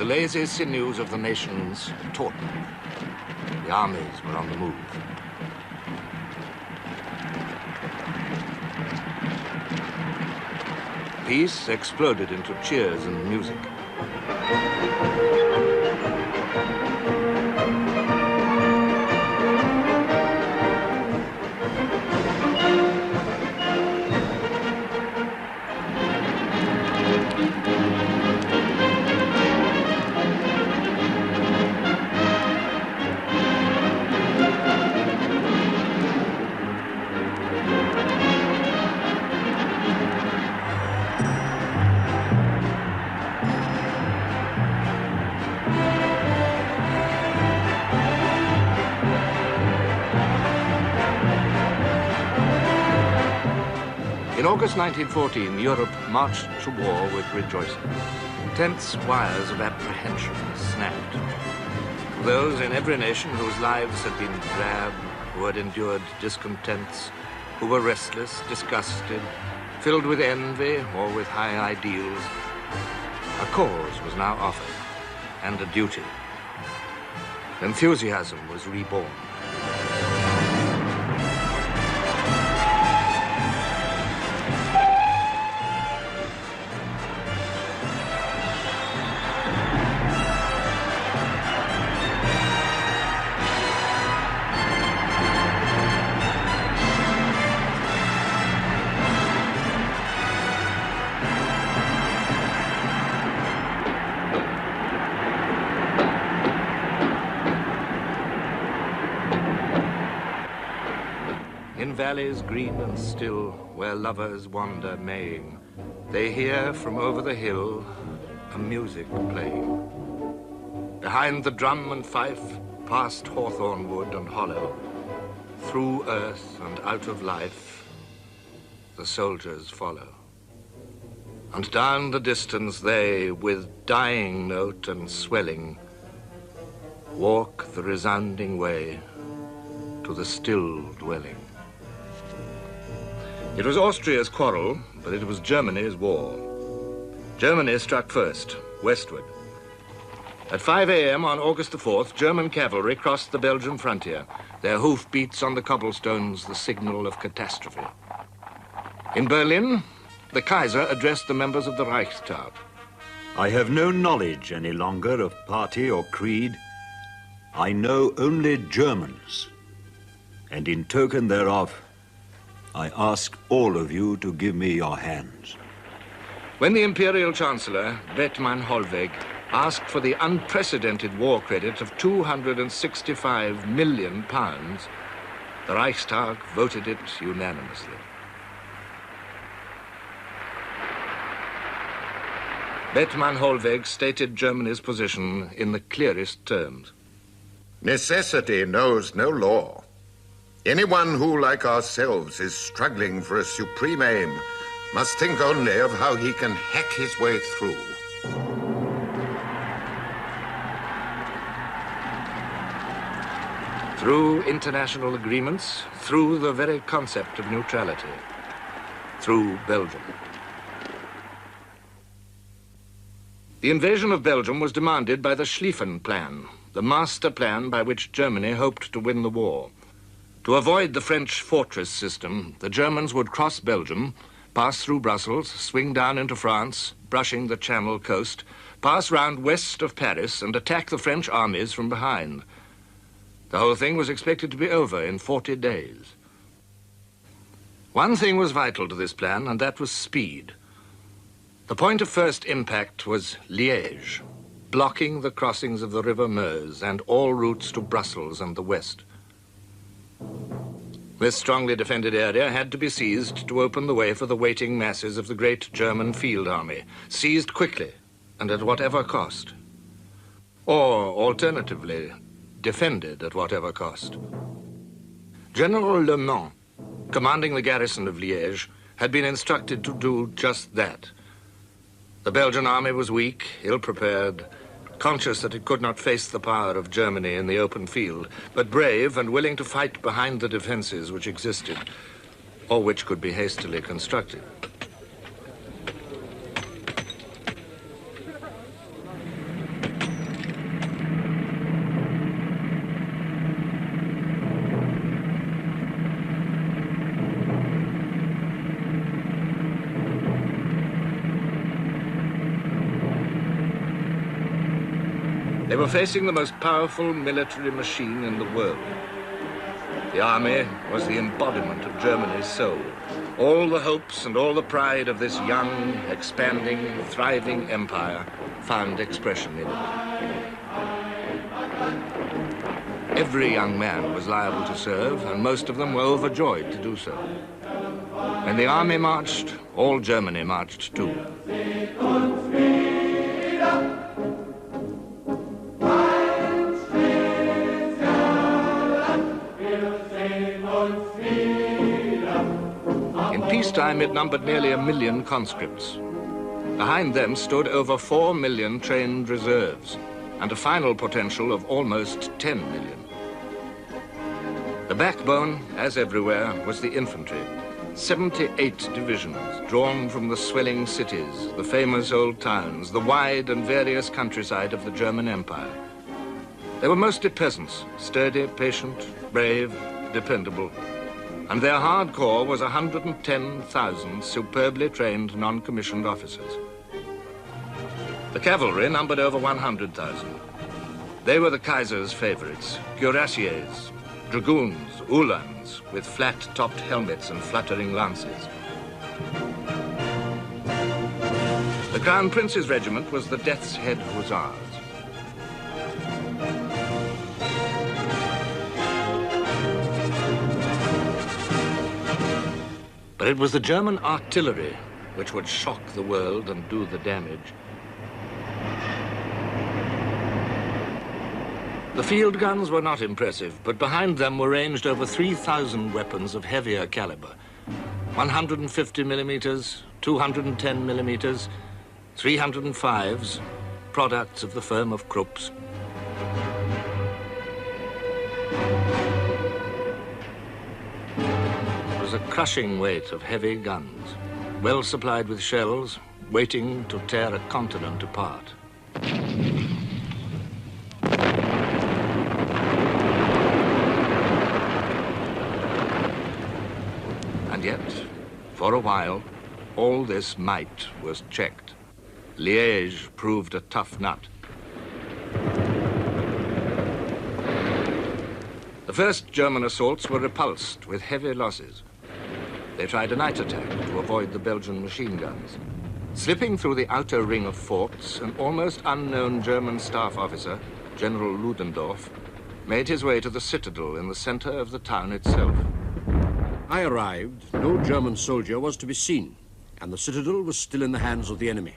The lazy sinews of the nations tautened. The armies were on the move. Peace exploded into cheers and music. In August 1914, Europe marched to war with rejoicing. Tense wires of apprehension snapped. To those in every nation whose lives had been drab, who had endured discontents, who were restless, disgusted, filled with envy or with high ideals, a cause was now offered, and a duty. Enthusiasm was reborn. In valleys green and still, where lovers wander maying, they hear from over the hill a music playing. Behind the drum and fife, past hawthorn wood and hollow, through earth and out of life, the soldiers follow. And down the distance they, with dying note and swelling, walk the resounding way to the still dwelling. It was Austria's quarrel, but it was Germany's war. Germany struck first, westward. At 5 a.m. on August the 4th, German cavalry crossed the Belgian frontier, their hoofbeats on the cobblestones the signal of catastrophe. In Berlin, the Kaiser addressed the members of the Reichstag. I have no knowledge any longer of party or creed. I know only Germans, and in token thereof, I ask all of you to give me your hands. When the Imperial Chancellor, Bethmann Hollweg, asked for the unprecedented war credit of £265 million, the Reichstag voted it unanimously. Bethmann Hollweg stated Germany's position in the clearest terms. Necessity knows no law. Anyone who, like ourselves, is struggling for a supreme aim must think only of how he can hack his way through. Through international agreements, through the very concept of neutrality, through Belgium. The invasion of Belgium was demanded by the Schlieffen Plan, the master plan by which Germany hoped to win the war. To avoid the French fortress system, the Germans would cross Belgium, pass through Brussels, swing down into France, brushing the Channel coast, pass round west of Paris and attack the French armies from behind. The whole thing was expected to be over in 40 days. One thing was vital to this plan, and that was speed. The point of first impact was Liège, blocking the crossings of the River Meuse and all routes to Brussels and the west. This strongly defended area had to be seized to open the way for the waiting masses of the great German field army, seized quickly and at whatever cost. Or, alternatively, defended at whatever cost. General Le Mans, commanding the garrison of Liège, had been instructed to do just that. The Belgian army was weak, ill-prepared, conscious that it could not face the power of Germany in the open field, but brave and willing to fight behind the defenses which existed, or which could be hastily constructed. They were facing the most powerful military machine in the world. The army was the embodiment of Germany's soul. All the hopes and all the pride of this young, expanding, thriving empire found expression in it. Every young man was liable to serve, and most of them were overjoyed to do so. When the army marched, all Germany marched too. In peacetime, it numbered nearly 1 million conscripts. Behind them stood over 4 million trained reserves, and a final potential of almost 10 million. The backbone, as everywhere, was the infantry. 78 divisions, drawn from the swelling cities, the famous old towns, the wide and various countryside of the German Empire. They were mostly peasants, sturdy, patient, brave, dependable. And their hard core was 110,000 superbly trained non-commissioned officers. The cavalry numbered over 100,000. They were the Kaiser's favorites, cuirassiers, dragoons, uhlans, with flat-topped helmets and fluttering lances. The Crown Prince's regiment was the Death's Head Hussars. But it was the German artillery which would shock the world and do the damage. The field guns were not impressive, but behind them were ranged over 3,000 weapons of heavier caliber. 150 millimeters, 210 millimeters, 305s, products of the firm of Krupps. It was a crushing weight of heavy guns, well supplied with shells, waiting to tear a continent apart. And yet, for a while, all this might was checked. Liège proved a tough nut. The first German assaults were repulsed with heavy losses. They tried a night attack to avoid the Belgian machine guns. Slipping through the outer ring of forts, an almost unknown German staff officer, General Ludendorff, made his way to the citadel in the center of the town itself. I arrived, no German soldier was to be seen, and the citadel was still in the hands of the enemy.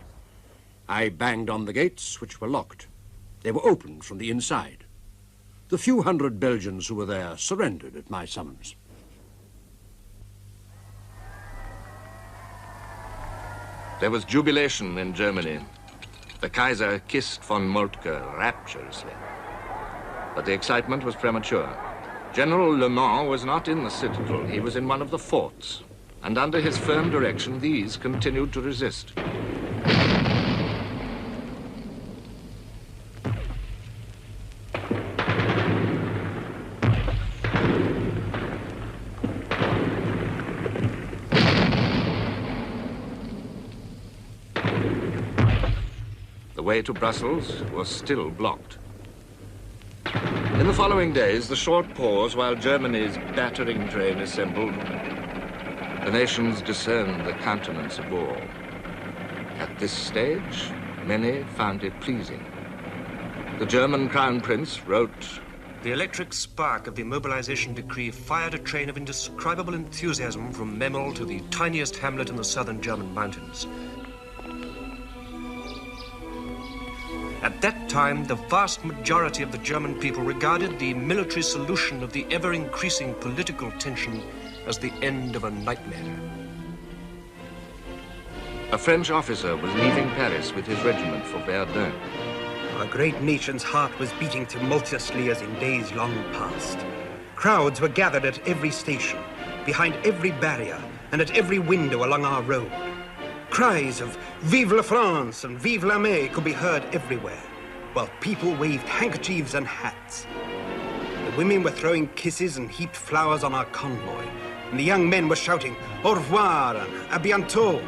I banged on the gates, which were locked. They were opened from the inside. The few hundred Belgians who were there surrendered at my summons. There was jubilation in Germany. The Kaiser kissed von Moltke rapturously. But the excitement was premature. General Le Mans was not in the citadel, he was in one of the forts, and under his firm direction, these continued to resist. The way to Brussels was still blocked. In the following days, the short pause while Germany's battering train assembled, the nations discerned the countenance of all. At this stage, many found it pleasing. The German Crown Prince wrote, "The electric spark of the mobilization decree fired a train of indescribable enthusiasm from Memel to the tiniest hamlet in the southern German mountains. At that time, the vast majority of the German people regarded the military solution of the ever-increasing political tension as the end of a nightmare." A French officer was leaving Paris with his regiment for Verdun. Our great nation's heart was beating tumultuously as in days long past. Crowds were gathered at every station, behind every barrier, and at every window along our road. Cries of "Vive la France" and "Vive l'armée" could be heard everywhere, while people waved handkerchiefs and hats. The women were throwing kisses and heaped flowers on our convoy, and the young men were shouting "Au revoir" and "A bientôt."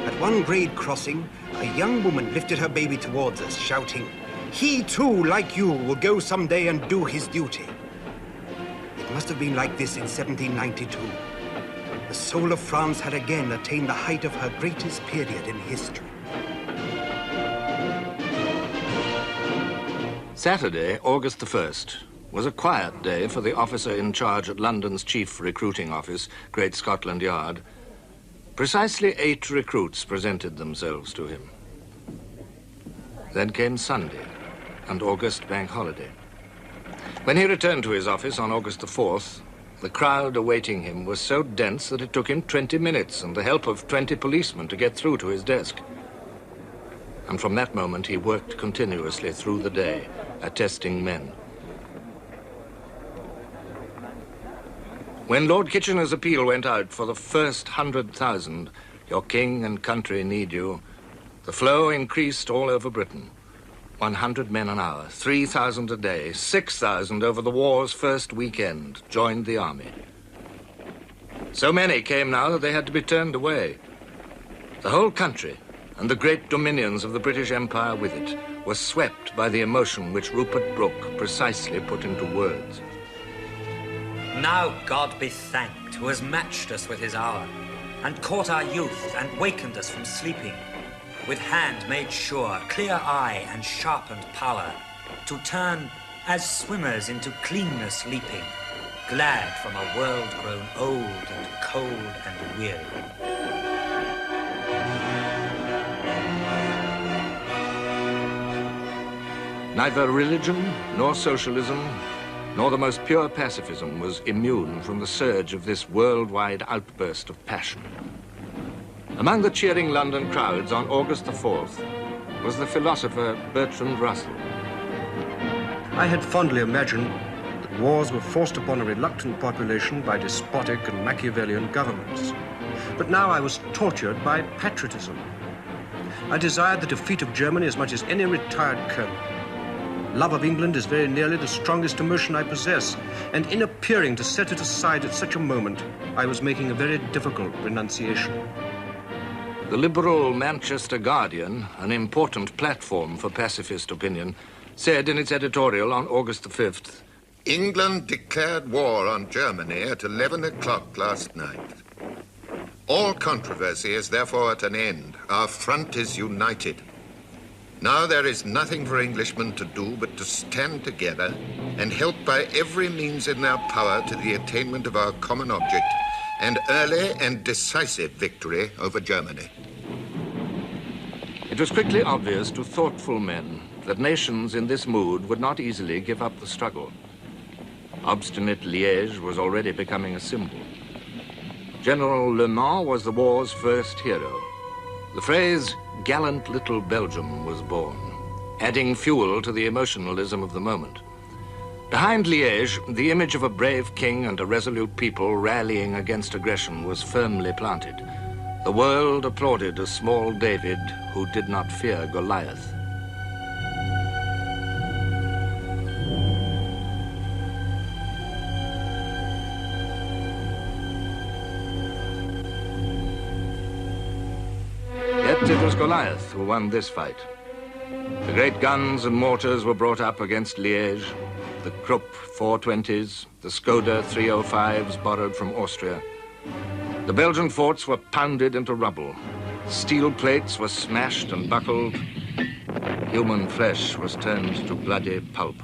At one grade crossing, a young woman lifted her baby towards us, shouting, He too, like you, will go someday and do his duty. It must have been like this in 1792. The soul of France had again attained the height of her greatest period in history. Saturday, August the 1st, was a quiet day for the officer in charge at London's chief recruiting office, Great Scotland Yard. Precisely 8 recruits presented themselves to him. Then came Sunday and August bank holiday. When he returned to his office on August the 4th, the crowd awaiting him was so dense that it took him 20 minutes and the help of 20 policemen to get through to his desk. And from that moment, he worked continuously through the day, attesting men. When Lord Kitchener's appeal went out for the first 100,000, your king and country need you, the flow increased all over Britain. 100 men an hour, 3,000 a day, 6,000 over the war's first weekend joined the army. So many came now that they had to be turned away. The whole country, and the great dominions of the British Empire with it, were swept by the emotion which Rupert Brooke precisely put into words. Now God be thanked, who has matched us with his hour, and caught our youth, and wakened us from sleeping, with hand made sure, clear eye, and sharpened power, to turn as swimmers into cleanness leaping, glad from a world grown old and cold and weary. Neither religion, nor socialism, nor the most pure pacifism was immune from the surge of this worldwide outburst of passion. Among the cheering London crowds on August the 4th was the philosopher Bertrand Russell. I had fondly imagined that wars were forced upon a reluctant population by despotic and Machiavellian governments. But now I was tortured by patriotism. I desired the defeat of Germany as much as any retired colonel. Love of England is very nearly the strongest emotion I possess, and in appearing to set it aside at such a moment, I was making a very difficult renunciation. The liberal Manchester Guardian, an important platform for pacifist opinion, said in its editorial on August the 5th, England declared war on Germany at 11 o'clock last night. All controversy is therefore at an end. Our front is united. Now there is nothing for Englishmen to do but to stand together and help by every means in their power to the attainment of our common object, and early and decisive victory over Germany. It was quickly obvious to thoughtful men that nations in this mood would not easily give up the struggle. Obstinate Liège was already becoming a symbol. General Le Mans was the war's first hero. The phrase, gallant little Belgium, was born, adding fuel to the emotionalism of the moment. Behind Liège, the image of a brave king and a resolute people rallying against aggression was firmly planted. The world applauded a small David who did not fear Goliath. Yet it was Goliath who won this fight. The great guns and mortars were brought up against Liège, the Krupp 420s, the Skoda 305s borrowed from Austria. The Belgian forts were pounded into rubble. Steel plates were smashed and buckled. Human flesh was turned to bloody pulp.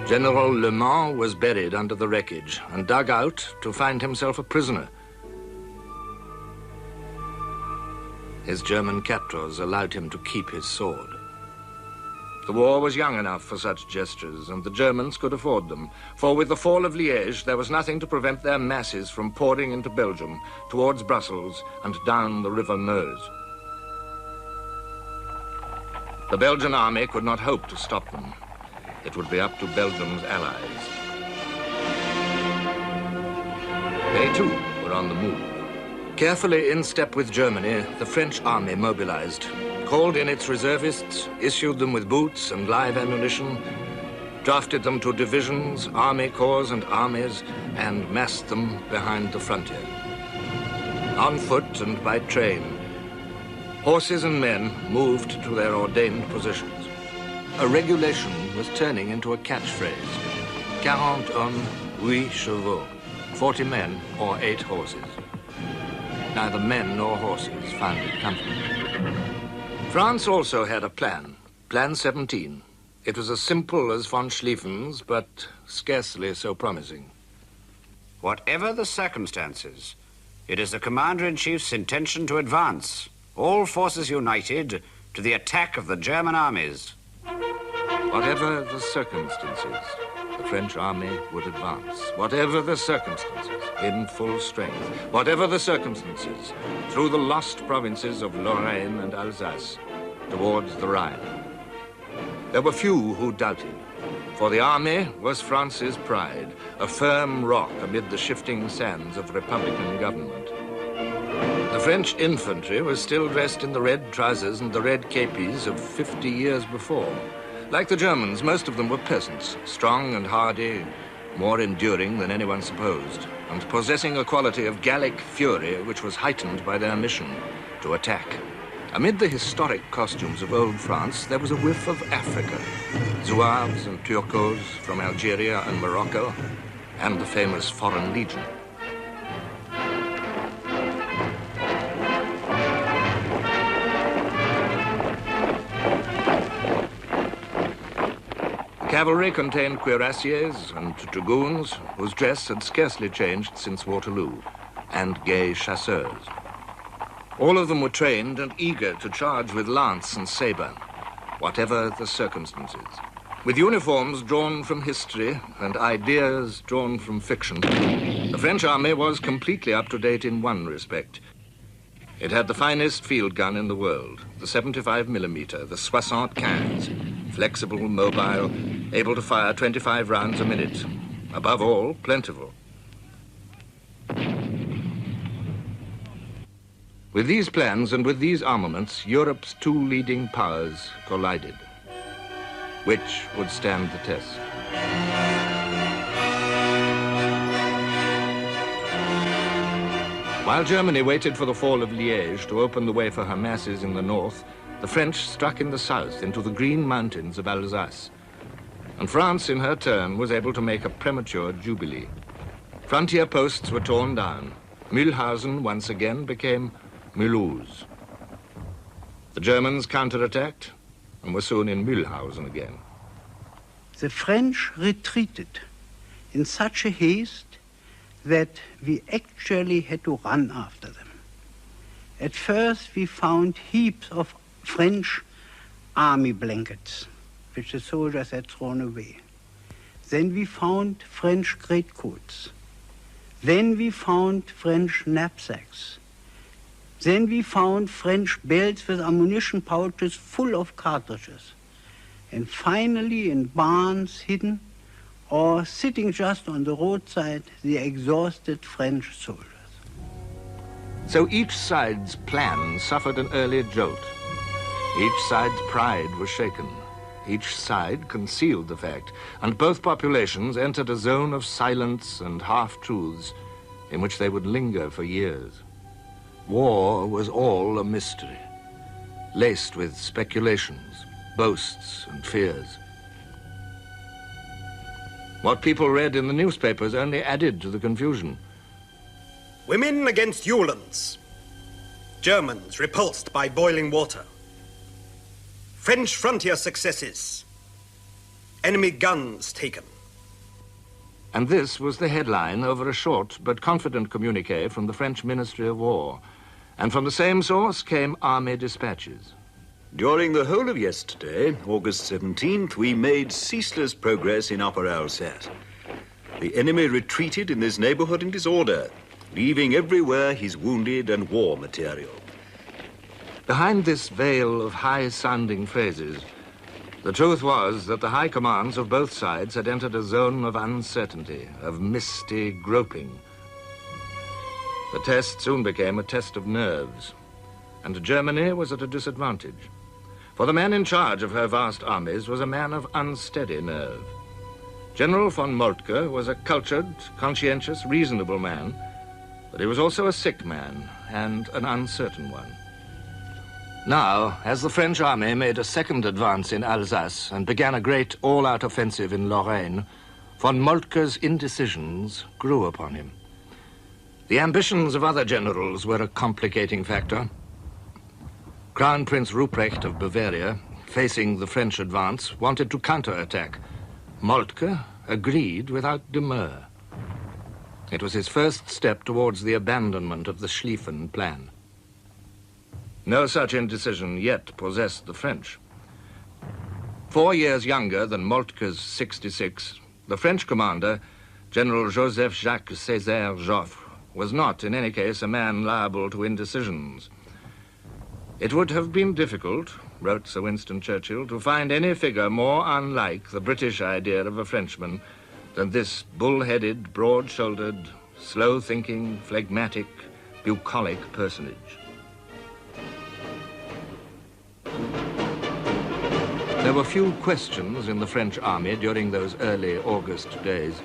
General Le Mans was buried under the wreckage and dug out to find himself a prisoner. His German captors allowed him to keep his sword. The war was young enough for such gestures, and the Germans could afford them, for with the fall of Liège, there was nothing to prevent their masses from pouring into Belgium, towards Brussels, and down the River Meuse. The Belgian army could not hope to stop them. It would be up to Belgium's allies. They, too, were on the move. Carefully in step with Germany, the French army mobilized, called in its reservists, issued them with boots and live ammunition, drafted them to divisions, army corps, and armies, and massed them behind the frontier. On foot and by train, horses and men moved to their ordained positions. A regulation was turning into a catchphrase. 40 hommes, 8 chevaux. 40 men or 8 horses. Neither men nor horses found it comfortable. France also had a plan, Plan 17. It was as simple as von Schlieffen's, but scarcely so promising. Whatever the circumstances, it is the Commander-in-Chief's intention to advance, all forces united, to the attack of the German armies. Whatever the circumstances, the French army would advance. Whatever the circumstances, in full strength. Whatever the circumstances, through the lost provinces of Lorraine and Alsace, towards the Rhine. There were few who doubted, for the army was France's pride, a firm rock amid the shifting sands of Republican government. The French infantry was still dressed in the red trousers and the red képis of 50 years before. Like the Germans, most of them were peasants, strong and hardy, more enduring than anyone supposed, and possessing a quality of Gallic fury which was heightened by their mission to attack. Amid the historic costumes of old France, there was a whiff of Africa. Zouaves and Turcos from Algeria and Morocco, and the famous Foreign Legion. Cavalry contained cuirassiers and dragoons, whose dress had scarcely changed since Waterloo, and gay chasseurs. All of them were trained and eager to charge with lance and saber, whatever the circumstances. With uniforms drawn from history and ideas drawn from fiction, the French army was completely up to date in one respect. It had the finest field gun in the world, the 75mm, the 75, flexible, mobile, able to fire 25 rounds a minute. Above all, plentiful. With these plans and with these armaments, Europe's two leading powers collided. Which would stand the test? While Germany waited for the fall of Liège to open the way for her masses in the north, the French struck in the south into the green mountains of Alsace. And France, in her turn, was able to make a premature jubilee. Frontier posts were torn down. Mühlhausen once again became Mulhouse. The Germans counterattacked and were soon in Mühlhausen again. The French retreated in such a haste that we actually had to run after them. At first we found heaps of French army blankets, which the soldiers had thrown away. Then we found French greatcoats. Then we found French knapsacks. Then we found French belts with ammunition pouches full of cartridges. And finally, in barns hidden or sitting just on the roadside, the exhausted French soldiers. So each side's plan suffered an early jolt. Each side's pride was shaken. Each side concealed the fact, and both populations entered a zone of silence and half-truths in which they would linger for years. War was all a mystery, laced with speculations, boasts, and fears. What people read in the newspapers only added to the confusion. Women against Uhlans. Germans repulsed by boiling water. French frontier successes. Enemy guns taken. And this was the headline over a short but confident communiqué from the French Ministry of War. And from the same source came army dispatches. During the whole of yesterday, August 17th, we made ceaseless progress in Upper Alsace. The enemy retreated in this neighborhood in disorder, leaving everywhere his wounded and war material. Behind this veil of high-sounding phrases, the truth was that the high commands of both sides had entered a zone of uncertainty, of misty groping. The test soon became a test of nerves, and Germany was at a disadvantage. For the man in charge of her vast armies was a man of unsteady nerve. General von Moltke was a cultured, conscientious, reasonable man, but he was also a sick man and an uncertain one. Now, as the French army made a second advance in Alsace and began a great all-out offensive in Lorraine, von Moltke's indecisions grew upon him. The ambitions of other generals were a complicating factor. Crown Prince Ruprecht of Bavaria, facing the French advance, wanted to counterattack. Moltke agreed without demur. It was his first step towards the abandonment of the Schlieffen Plan. No such indecision yet possessed the French. 4 years younger than Moltke's 66, the French commander, General Joseph-Jacques Césaire Joffre, was not, in any case, a man liable to indecisions. It would have been difficult, wrote Sir Winston Churchill, to find any figure more unlike the British idea of a Frenchman than this bull-headed, broad-shouldered, slow-thinking, phlegmatic, bucolic personage. There were few questions in the French army during those early August days.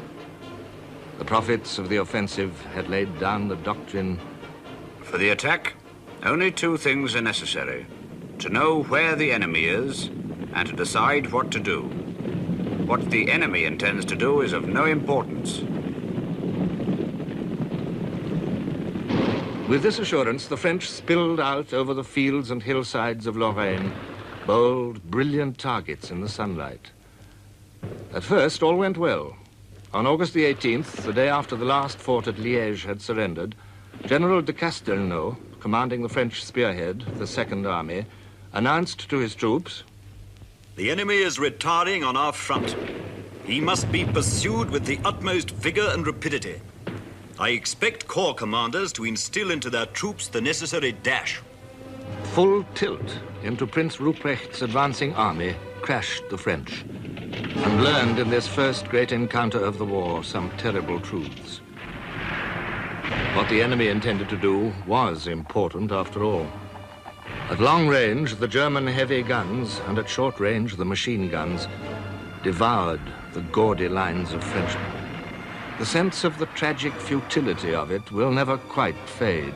The prophets of the offensive had laid down the doctrine. For the attack, only 2 things are necessary: to know where the enemy is and to decide what to do. What the enemy intends to do is of no importance. With this assurance, the French spilled out over the fields and hillsides of Lorraine, bold, brilliant targets in the sunlight. At first, all went well. On August the 18th, the day after the last fort at Liège had surrendered, General de Castelnau, commanding the French spearhead, the Second Army, announced to his troops, "The enemy is retiring on our front. He must be pursued with the utmost vigor and rapidity. I expect corps commanders to instill into their troops the necessary dash." Full tilt into Prince Ruprecht's advancing army crashed the French, and learned in this first great encounter of the war some terrible truths. What the enemy intended to do was important after all. At long range, the German heavy guns, and at short range, the machine guns, devoured the gaudy lines of Frenchmen. The sense of the tragic futility of it will never quite fade,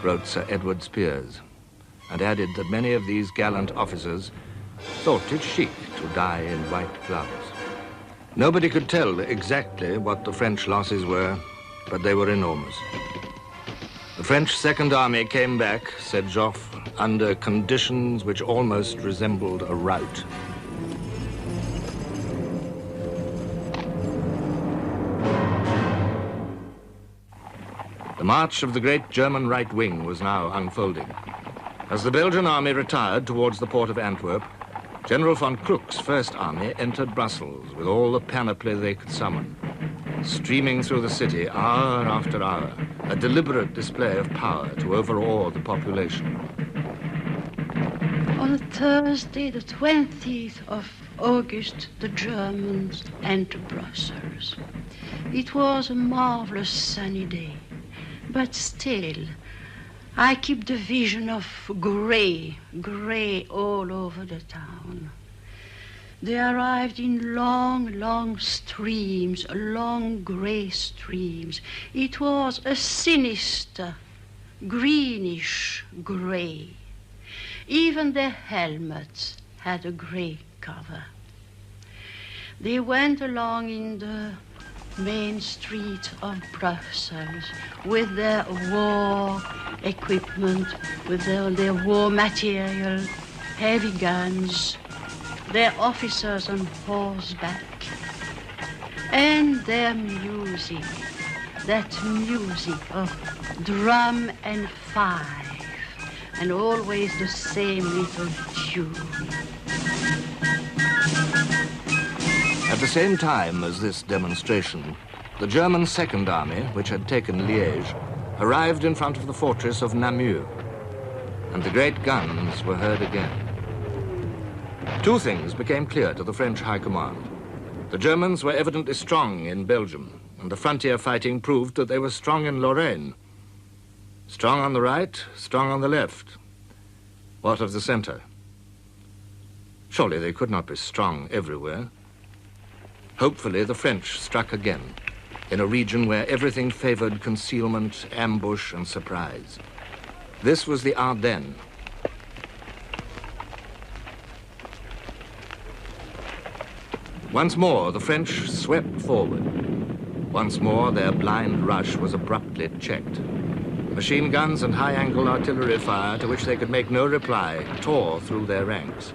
wrote Sir Edward Spears, and added that many of these gallant officers thought it chic to die in white gloves. Nobody could tell exactly what the French losses were, but they were enormous. The French Second Army came back, said Joffre, under conditions which almost resembled a rout. The march of the great German right wing was now unfolding. As the Belgian army retired towards the port of Antwerp, General von Kluck's First Army entered Brussels with all the panoply they could summon, streaming through the city hour after hour, a deliberate display of power to overawe the population. On Thursday, the 20th of August, the Germans entered Brussels. It was a marvelous sunny day, but still, I keep the vision of grey all over the town. They arrived in long, long streams, long grey streams. It was a sinister, greenish grey. Even their helmets had a grey cover. They went along in the main street of Brussels with their war equipment, with their war material, heavy guns, their officers on horseback, and their music, that music of drum and fife, and always the same little tune. At the same time as this demonstration, the German Second Army, which had taken Liège, arrived in front of the fortress of Namur, and the great guns were heard again. 2 things became clear to the French High Command. The Germans were evidently strong in Belgium, and the frontier fighting proved that they were strong in Lorraine. Strong on the right, strong on the left. What of the center? Surely they could not be strong everywhere. Hopefully, the French struck again, in a region where everything favored concealment, ambush, and surprise. This was the Ardennes. Once more, the French swept forward. Once more, their blind rush was abruptly checked. Machine guns and high-angle artillery fire, to which they could make no reply, tore through their ranks.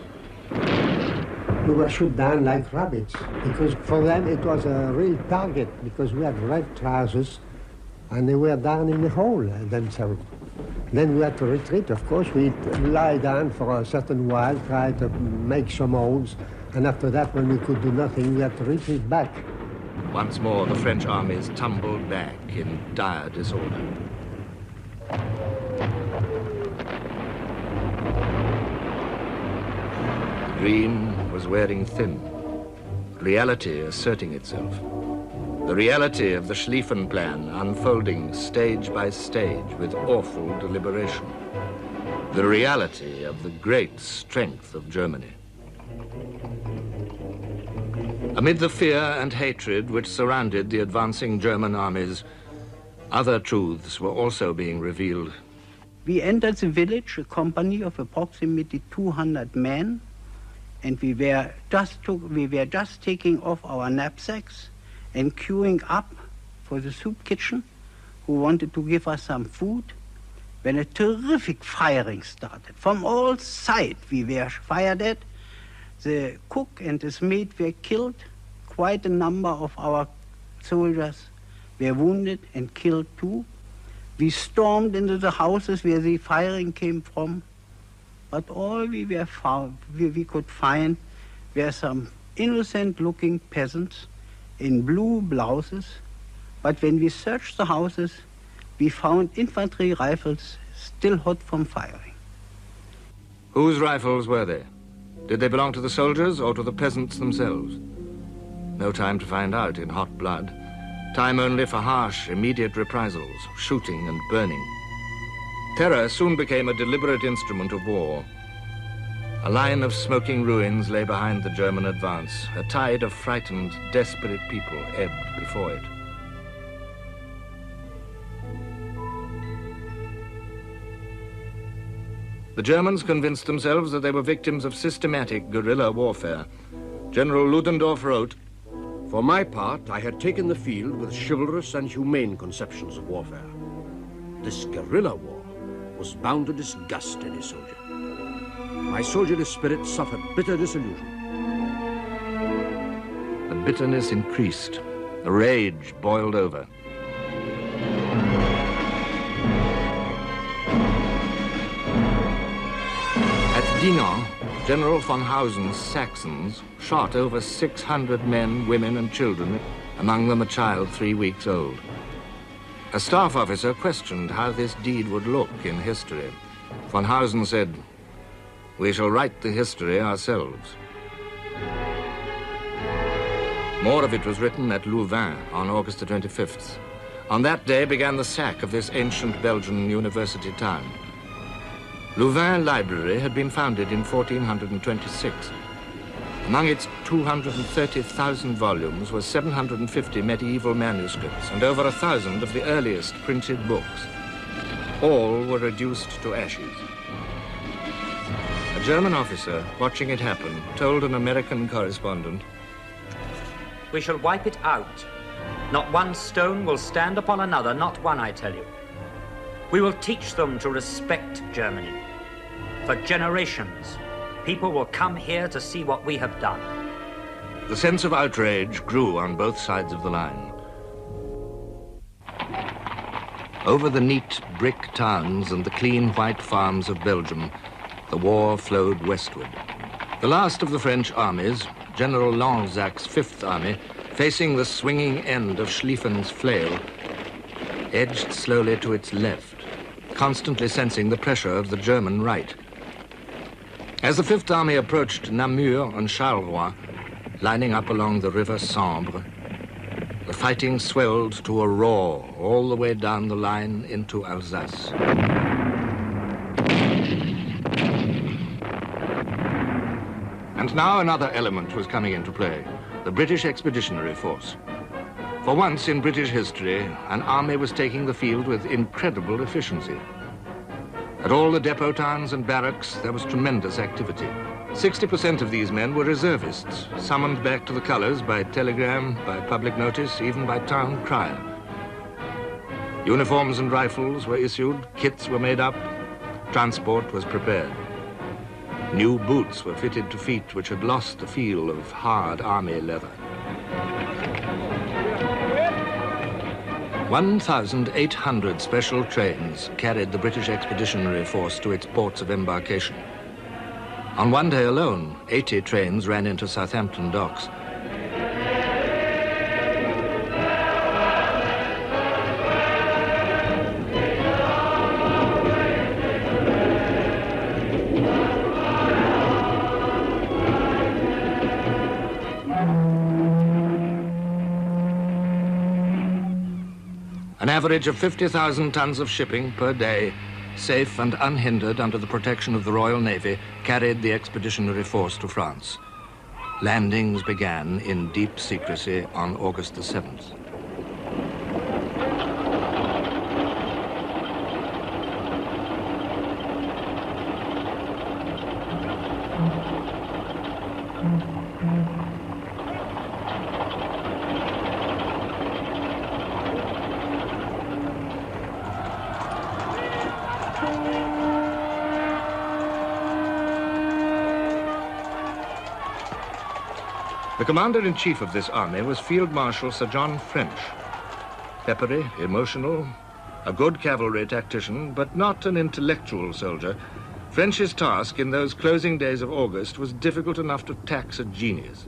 We were shot down like rabbits, because for them it was a real target, because we had red trousers, and they were down in the hole themselves. Then we had to retreat, of course. We lie down for a certain while, try to make some holes, and after that, when we could do nothing, we had to retreat back. Once more, the French armies tumbled back in dire disorder. The dream was wearing thin, reality asserting itself. The reality of the Schlieffen Plan unfolding stage by stage with awful deliberation. The reality of the great strength of Germany. Amid the fear and hatred which surrounded the advancing German armies, other truths were also being revealed. We entered the village, a company of approximately 200 men, and we were just taking off our knapsacks and queuing up for the soup kitchen, who wanted to give us some food, when a terrific firing started. From all sides we were fired at. The cook and his maid were killed. Quite a number of our soldiers were wounded and killed too. We stormed into the houses where the firing came from, but all we could find were some innocent-looking peasants in blue blouses. But when we searched the houses, we found infantry rifles still hot from firing. Whose rifles were they? Did they belong to the soldiers or to the peasants themselves? No time to find out in hot blood. Time only for harsh, immediate reprisals, shooting and burning. Terror soon became a deliberate instrument of war. A line of smoking ruins lay behind the German advance. A tide of frightened, desperate people ebbed before it. The Germans convinced themselves that they were victims of systematic guerrilla warfare. General Ludendorff wrote, "For my part, I had taken the field with chivalrous and humane conceptions of warfare. This guerrilla war was bound to disgust any soldier. My soldierly spirit suffered bitter disillusion." The bitterness increased. The rage boiled over. At Dinant, General von Hausen's Saxons shot over 600 men, women, and children, among them a child 3 weeks old. A staff officer questioned how this deed would look in history. Von Hausen said, "We shall write the history ourselves." More of it was written at Louvain on August the 25th. On that day began the sack of this ancient Belgian university town. Louvain Library had been founded in 1426. Among its 230,000 volumes were 750 medieval manuscripts and over 1,000 of the earliest printed books. All were reduced to ashes. A German officer, watching it happen, told an American correspondent, "We shall wipe it out. Not one stone will stand upon another, not one, I tell you. We will teach them to respect Germany. For generations, people will come here to see what we have done." The sense of outrage grew on both sides of the line. Over the neat brick towns and the clean white farms of Belgium, the war flowed westward. The last of the French armies, General Lanzac's Fifth Army, facing the swinging end of Schlieffen's flail, edged slowly to its left, constantly sensing the pressure of the German right. As the Fifth Army approached Namur and Charleroi, lining up along the river Sambre, the fighting swelled to a roar all the way down the line into Alsace. And now another element was coming into play. the British Expeditionary Force. For once in British history, an army was taking the field with incredible efficiency. At all the depot towns and barracks, there was tremendous activity. 60% of these men were reservists, summoned back to the colours by telegram, by public notice, even by town crier. Uniforms and rifles were issued, kits were made up, transport was prepared. New boots were fitted to feet which had lost the feel of hard army leather. 1,800 special trains carried the British Expeditionary Force to its ports of embarkation. On one day alone, 80 trains ran into Southampton docks. An average of 50,000 tons of shipping per day, safe and unhindered under the protection of the Royal Navy, carried the Expeditionary Force to France. Landings began in deep secrecy on August the 7th. The commander-in-chief of this army was Field Marshal Sir John French. Peppery, emotional, a good cavalry tactician, but not an intellectual soldier, French's task in those closing days of August was difficult enough to tax a genius.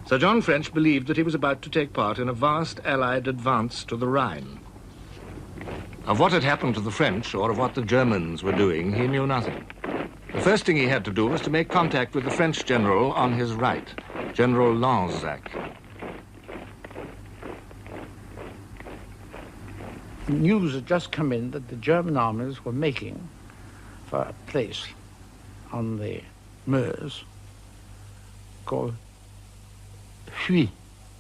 Sir John French believed that he was about to take part in a vast Allied advance to the Rhine. Of what had happened to the French or of what the Germans were doing, he knew nothing. The first thing he had to do was to make contact with the French general on his right, General Lanzac. News had just come in that the German armies were making for a place on the Meuse called Huy,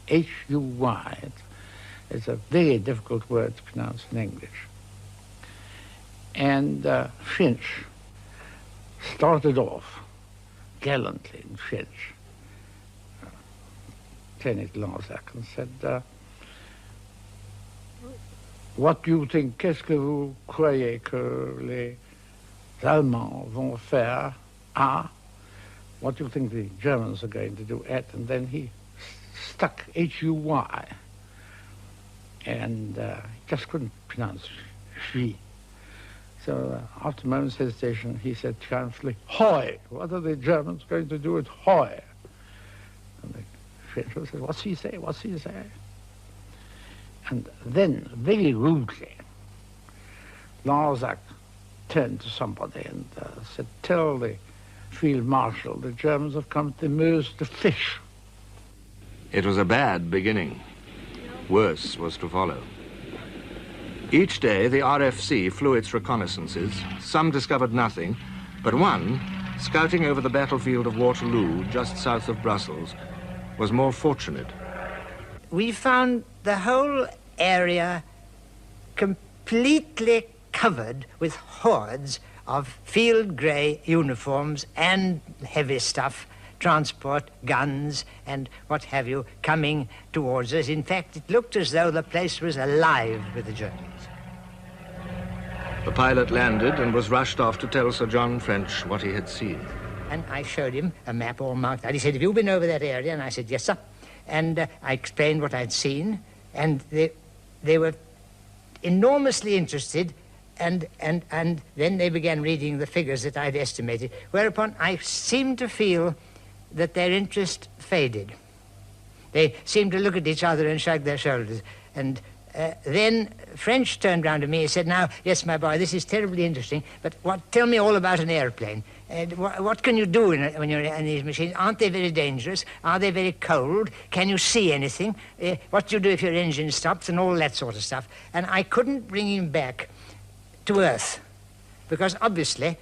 H-U-Y. It's a very difficult word to pronounce in English. And French started off gallantly in French, Lieutenant Lanzac, and said, what do you think, qu'est-ce que vous croyez que les Allemands vont faire à? What do you think the Germans are going to do at? And then he stuck H-U-Y, and just couldn't pronounce Huy. So after a moment's hesitation, he said triumphantly, Hoi! What are the Germans going to do at Hoi? And the Frenchman said, what's he say? What's he say? And then, very rudely, Lanzac turned to somebody and said, tell the field marshal the Germans have come to the Meuse to fish. It was a bad beginning. Worse was to follow. Each day, the RFC flew its reconnaissances. Some discovered nothing, but one, scouting over the battlefield of Waterloo, just south of Brussels, was more fortunate. We found the whole area completely covered with hordes of field grey uniforms and heavy stuff, transport, guns, and what have you, coming towards us. In fact, it looked as though the place was alive with the Germans. The pilot landed and was rushed off to tell Sir John French what he had seen. And I showed him a map all marked out. He said, have you been over that area? And I said, yes, sir. And I explained what I'd seen, and they were enormously interested, and then they began reading the figures that I'd estimated, whereupon I seemed to feel that their interest faded. They seemed to look at each other and shrug their shoulders. And then French turned round to me and said, now, yes, my boy, this is terribly interesting, but tell me all about an airplane. What can you do when you're in these machines? Aren't they very dangerous? Are they very cold? Can you see anything? What do you do if your engine stops and all that sort of stuff? And I couldn't bring him back to earth because obviously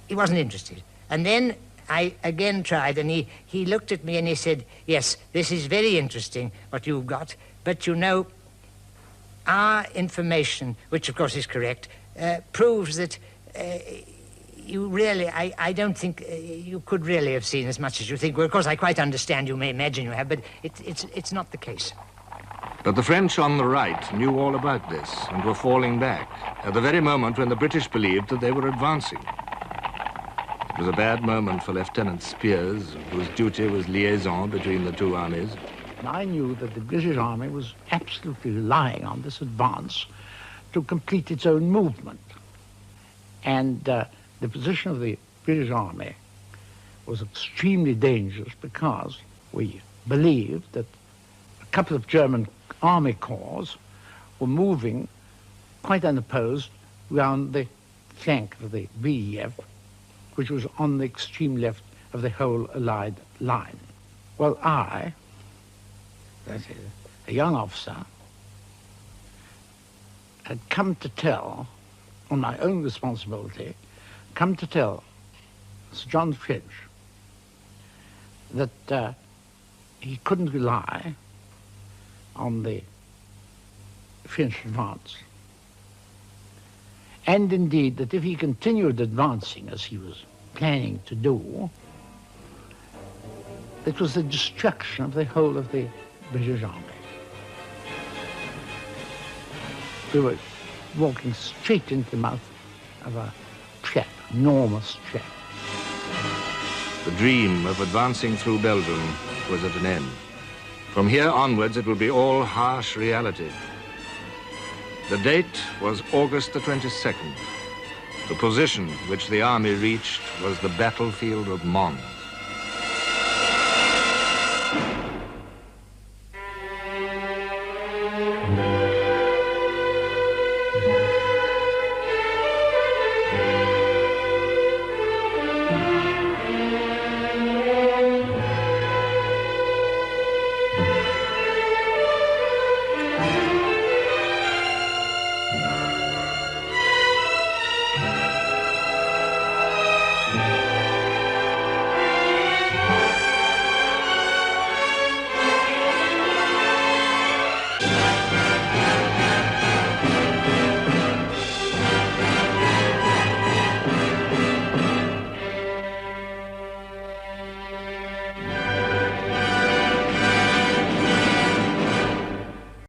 he wasn't interested. And then I again tried, and he looked at me and he said, yes, this is very interesting, what you've got, but you know, our information, which of course is correct, proves that you really, I don't think you could really have seen as much as you think. Well, of course, I quite understand, you may imagine you have, but it's not the case. But the French on the right knew all about this and were falling back at the very moment when the British believed that they were advancing. It was a bad moment for Lieutenant Spears, whose duty was liaison between the two armies. I knew that the British Army was absolutely relying on this advance to complete its own movement. And the position of the British Army was extremely dangerous because we believed that a couple of German army corps were moving quite unopposed round the flank of the VEF, which was on the extreme left of the whole Allied line. Well, I, that is, a young officer, had come to tell, on my own responsibility, come to tell Sir John French that he couldn't rely on the French advance. And indeed, that if he continued advancing as he was planning to do, it was the destruction of the whole of the British Army. We were walking straight into the mouth of a trap, enormous trap. The dream of advancing through Belgium was at an end. From here onwards, it would be all harsh reality. The date was August the 22nd. The position which the army reached was the battlefield of Mons.